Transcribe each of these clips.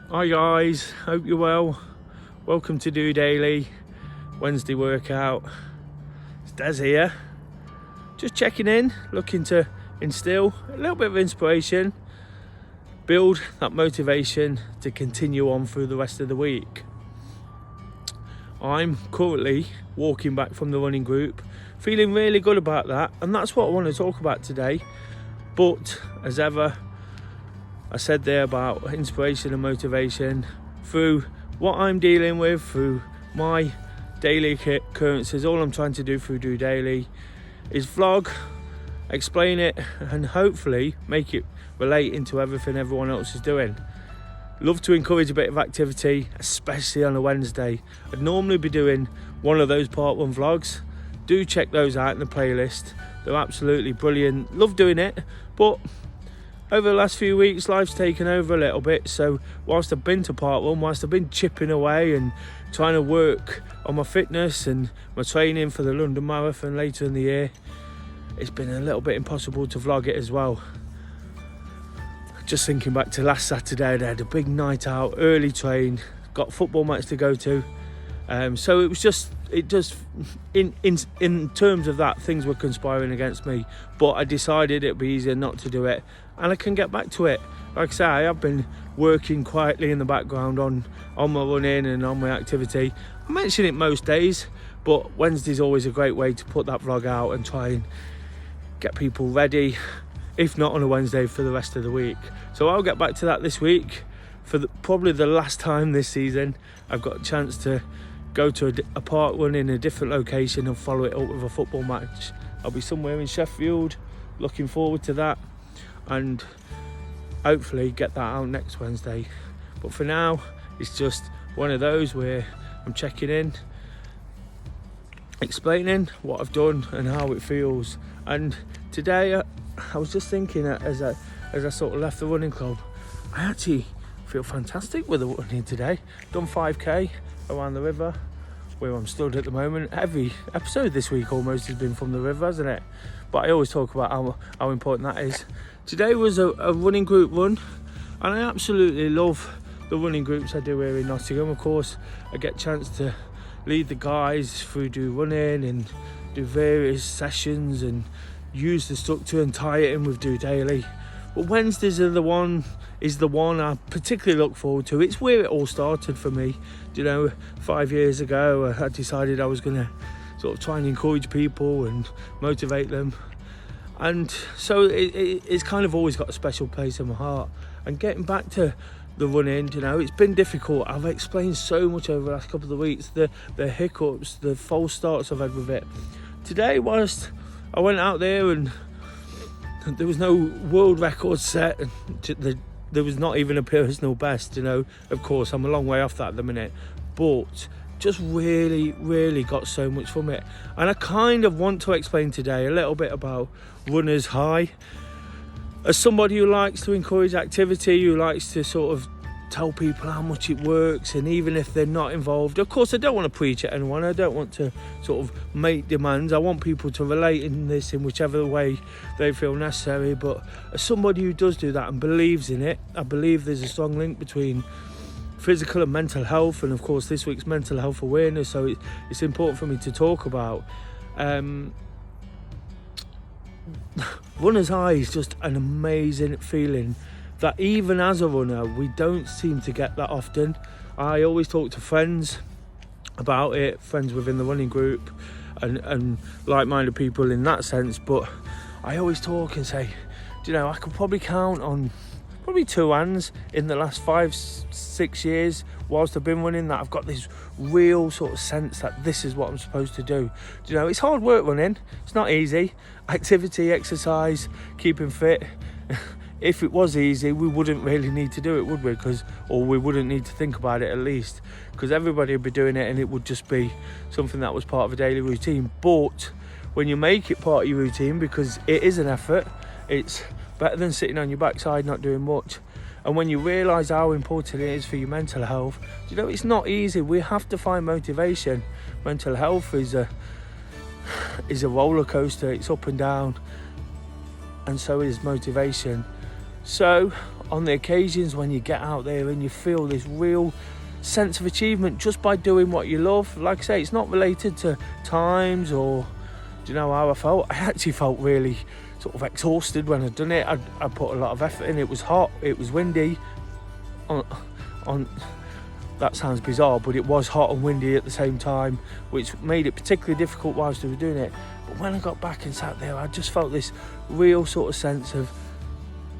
Hi guys, hope you're well. Welcome to DOdaily Wednesday workout. It's Des here, just checking in, looking to instill a little bit of inspiration, build that motivation to continue on through the rest of the week. I'm currently walking back from the running group, feeling really good about that, and that's what I want to talk about today. But as ever, I said there about inspiration and motivation through what I'm dealing with, through my daily occurrences. All I'm trying to do through DOdaily is vlog, explain it, and hopefully make it relate into everything everyone else is doing. Love to encourage a bit of activity, especially on a Wednesday. I'd normally be doing one of those part one vlogs. Do check those out in the playlist. They're absolutely brilliant. Love doing it, but over the last few weeks, life's taken over a little bit, so whilst I've been to part one, whilst I've been chipping away and trying to work on my fitness and my training for the London Marathon later in the year, it's been a little bit impossible to vlog it as well. Just thinking back to last Saturday, I had a big night out, early train, got a football match to go to, so it was just in terms of that, things were conspiring against me, but I decided it'd be easier not to do it, and I can get back to it. Like I say, I have been working quietly in the background on my running and on my activity. I mention it most days, but Wednesday's always a great way to put that vlog out and try and get people ready, if not on a Wednesday, for the rest of the week. So I'll get back to that this week for probably the last time this season. I've got a chance to go to a park run in a different location and follow it up with a football match. I'll be somewhere in Sheffield, looking forward to that, and hopefully get that out next Wednesday. But for now, it's just one of those where I'm checking in, explaining what I've done and how it feels. And today I was just thinking that as I sort of left the running club, I actually feel fantastic with the running today. Done 5k around the river where I'm stood at the moment. Every episode this week almost has been from the river, hasn't it? But I always talk about how important that is. Today was a running group run, and I absolutely love the running groups I do here in Nottingham. Of course, I get a chance to lead the guys through do running and do various sessions and use the structure and tie it in with DOdaily. But Wednesdays are the one I particularly look forward to. It's where it all started for me. 5 years ago, I decided I was going to sort of try and encourage people and motivate them. And so it's kind of always got a special place in my heart. And getting back to the running, it's been difficult. I've explained so much over the last couple of weeks, the hiccups, the false starts I've had with it. Today, whilst I went out there and there was no world record set, there was not even a personal best, Of course, I'm a long way off that at the minute, but just really, really got so much from it. And I kind of want to explain today a little bit about runner's high. As somebody who likes to encourage activity, who likes to sort of tell people how much it works, and even if they're not involved, of course I don't want to preach at anyone. I don't want to sort of make demands. I want people to relate in this in whichever way they feel necessary. But as somebody who does do that and believes in it, I believe there's a strong link between physical and mental health, and of course this week's mental health awareness, so it's important for me to talk about. Runner's high is just an amazing feeling that even as a runner we don't seem to get that often. I always talk to friends about it, friends within the running group and like-minded people in that sense, but I always talk and say, I could probably count on probably two hands in the last 5-6 years whilst I've been running that I've got this real sort of sense that this is what I'm supposed to do. It's hard work running, it's not easy. Activity, exercise, keeping fit. If it was easy, we wouldn't really need to do it, would we? Or we wouldn't need to think about it, at least, because everybody would be doing it and it would just be something that was part of a daily routine. But when you make it part of your routine, because it is an effort, it's better than sitting on your backside not doing much. And when you realise how important it is for your mental health, it's not easy. We have to find motivation. Mental health is a roller coaster. It's up and down, and so is motivation. So on the occasions when you get out there and you feel this real sense of achievement just by doing what you love, like I say, it's not related to times or do you know how I felt. I actually felt really sort of exhausted when I'd done it. I put a lot of effort in. It was hot, it was windy on that sounds bizarre, but it was hot and windy at the same time, which made it particularly difficult whilst I was doing it. But when I got back and sat there, I just felt this real sort of sense of,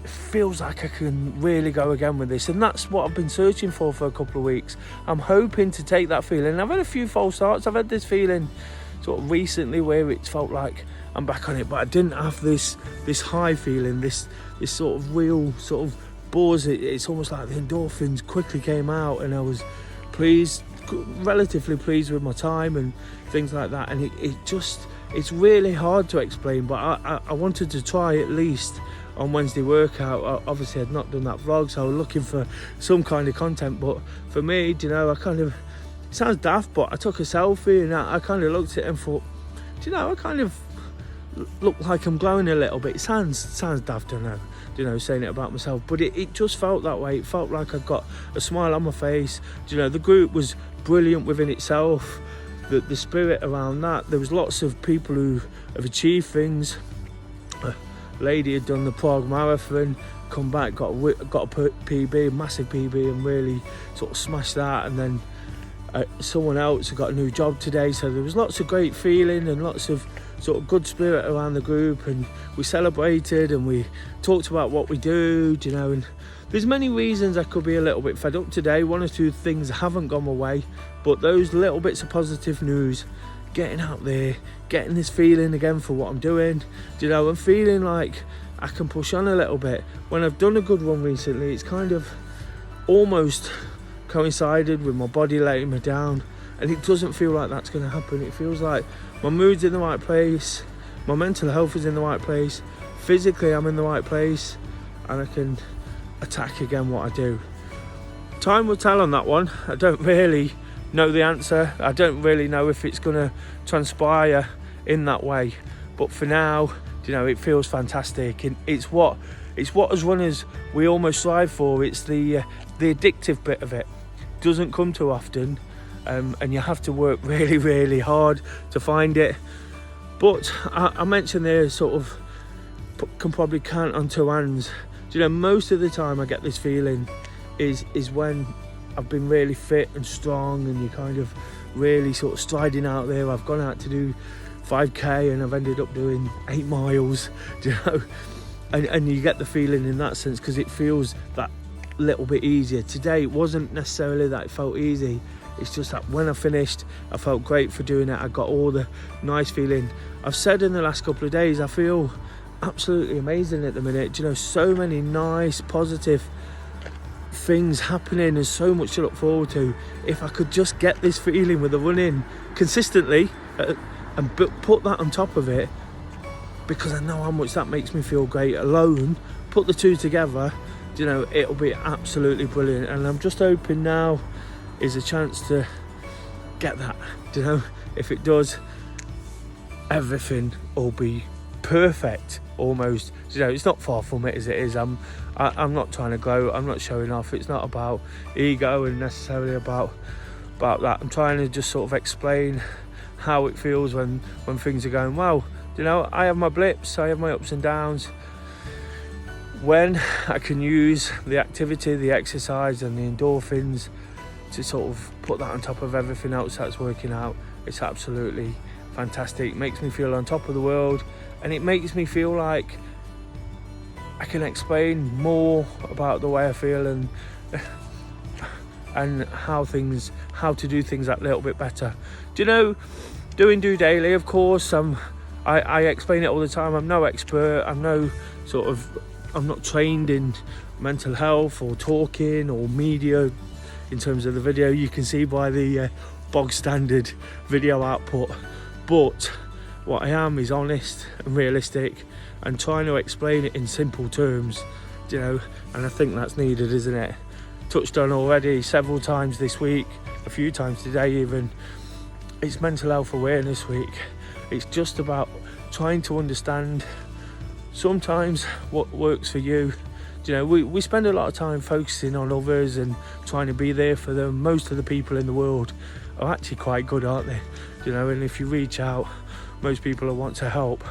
it feels like I can really go again with this, and that's what I've been searching for a couple of weeks. I'm hoping to take that feeling. I've had a few false starts. I've had this feeling sort of recently where it's felt like I'm back on it, but I didn't have this high feeling, this sort of real sort of buzz. It's almost like the endorphins quickly came out, and I was relatively pleased with my time and things like that. And it's really hard to explain, but I wanted to try at least on Wednesday workout. Obviously I'd not done that vlog, so I was looking for some kind of content. But for me, do you know, I kind of, it sounds daft, but I took a selfie and I kind of looked at it and thought, do you know, I kind of look like I'm glowing a little bit. It sounds daft, I know, you know, saying it about myself, but it just felt that way. It felt like I got a smile on my face. Do you know, the group was brilliant within itself. The spirit around that, there was lots of people who have achieved things. A lady had done the Prague Marathon, come back, got a PB, massive PB, and really sort of smashed that. And then someone else had got a new job today, so there was lots of great feeling and lots of sort of good spirit around the group, and we celebrated and we talked about what we do, you know. And there's many reasons I could be a little bit fed up today. One or two things haven't gone my way, but those little bits of positive news, getting out there, getting this feeling again for what I'm doing, you know, and feeling like I can push on a little bit. When I've done a good run recently, it's kind of almost coincided with my body letting me down, and it doesn't feel like that's going to happen. It feels like my mood's in the right place, my mental health is in the right place, physically I'm in the right place, and I can attack again what I do. Time will tell on that one. I don't really know the answer. I don't really know if it's going to transpire in that way, but for now, you know, it feels fantastic, and it's what as runners we almost strive for. It's the addictive bit of it. Doesn't come too often, and you have to work really, really hard to find it. But I mentioned there, sort of can probably count on two hands. Do you know, most of the time I get this feeling is when I've been really fit and strong, and you're kind of really sort of striding out there. I've gone out to do 5k and I've ended up doing 8 miles, do you know, and you get the feeling in that sense because it feels that little bit easier. Today it wasn't necessarily that it felt easy, it's just that when I finished I felt great for doing it. I got all the nice feeling. I've said in the last couple of days I feel absolutely amazing at the minute. Do you know, so many nice positive things happening and so much to look forward to. If I could just get this feeling with the running consistently and put that on top of it, because I know how much that makes me feel great alone, put the two together, you know, it'll be absolutely brilliant. And I'm just hoping now is a chance to get that, you know. If it does, everything will be perfect almost. You know, it's not far from it as it is. I'm not trying to gloat, I'm not showing off. It's not about ego and necessarily about that. I'm trying to just sort of explain how it feels when things are going well. You know, I have my blips, I have my ups and downs. When I can use the activity, the exercise and the endorphins to sort of put that on top of everything else that's working out, it's absolutely fantastic. It makes me feel on top of the world, and it makes me feel like I can explain more about the way I feel and how to do things that little bit better. Do you know, doing DOdaily, of course, I explain it all the time. I'm no expert, I'm not trained in mental health or talking or media in terms of the video. You can see by the bog standard video output, but what I am is honest and realistic and trying to explain it in simple terms, you know, and I think that's needed, isn't it? Touched on already several times this week, a few times today even, it's Mental Health Awareness Week. It's just about trying to understand sometimes what works for you we spend a lot of time focusing on others and trying to be there for them. Most of the people in the world are actually quite good, aren't they? And if you reach out, most people will want to help.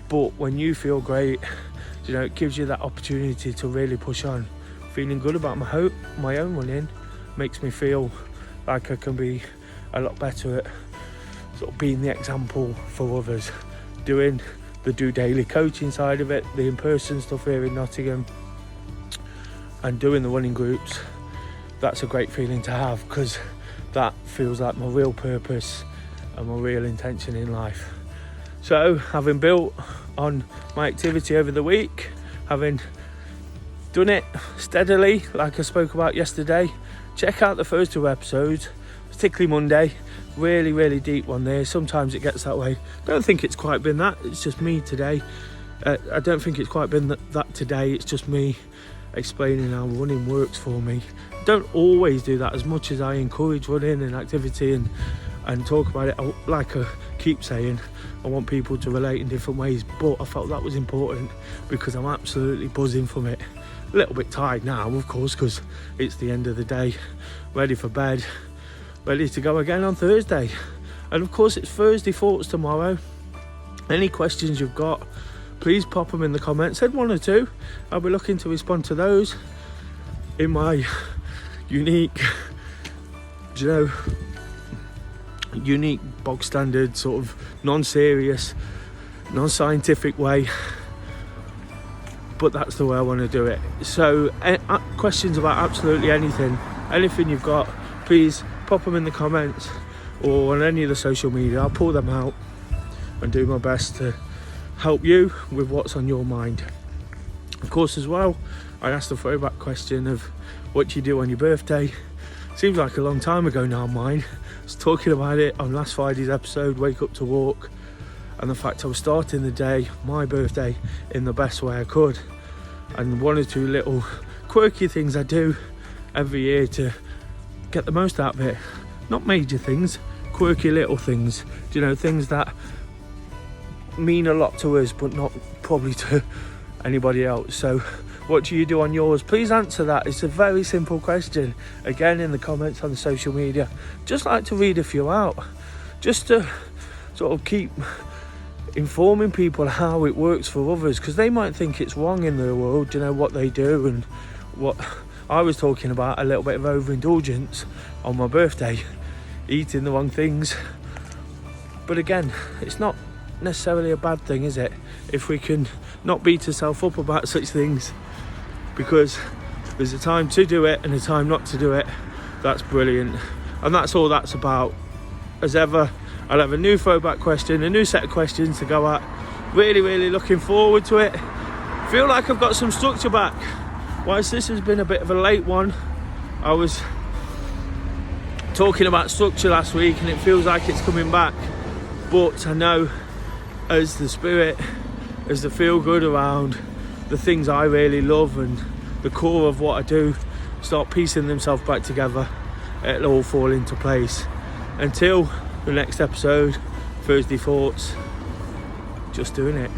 But when you feel great, it gives you that opportunity to really push on. Feeling good about my own running makes me feel like I can be a lot better at sort of being the example for others, doing the DOdaily coaching side of it, the in-person stuff here in Nottingham, and doing the running groups. That's a great feeling to have, because that feels like my real purpose and my real intention in life. So, having built on my activity over the week, having done it steadily like I spoke about yesterday, check out the first 2 episodes, particularly Monday. Really deep one there. Sometimes it gets that way. Don't think it's quite been that. It's just me today. I don't think it's quite been that today. It's just me explaining how running works for me. Don't always do that, as much as I encourage running and activity and talk about it. Like I keep saying, I want people to relate in different ways, but I felt that was important because I'm absolutely buzzing from it. A little bit tired now, of course, because it's the end of the day, ready for bed, ready to go again on Thursday. And of course, it's Thursday Thoughts tomorrow. Any questions you've got, please pop them in the comments. Send 1 or 2. I'll be looking to respond to those in my unique bog standard, sort of non-serious, non-scientific way. But that's the way I want to do it. So questions about absolutely anything you've got, please pop them in the comments or on any of the social media. I'll pull them out and do my best to help you with what's on your mind. Of course, as well, I asked the throwback question of what you do on your birthday. Seems like a long time ago now, mine. I was talking about it on last Friday's episode, Wake Up to Walk, and the fact I was starting the day, my birthday, in the best way I could. And 1 or 2 little quirky things I do every year to get the most out of it. Not major things, quirky little things. Things that mean a lot to us, but not probably to anybody else. So what do you do on yours? Please answer that. It's a very simple question. Again, in the comments on the social media. Just like to read a few out, just to sort of keep informing people how it works for others, because they might think it's wrong in their world, what they do. And what I was talking about, a little bit of overindulgence on my birthday, eating the wrong things. But again, it's not necessarily a bad thing, is it, if we can not beat ourselves up about such things, because there's a time to do it and a time not to do it. That's brilliant, and that's all that's about. As ever, I'll have a new throwback question, a new set of questions to go at. Really looking forward to it. Feel like I've got some structure back. Whilst this has been a bit of a late one, I was talking about structure last week and it feels like it's coming back. But I know as the spirit, as the feel good around the things I really love and the core of what I do start piecing themselves back together, it'll all fall into place. Until the next episode, Thursday Thoughts, just doing it.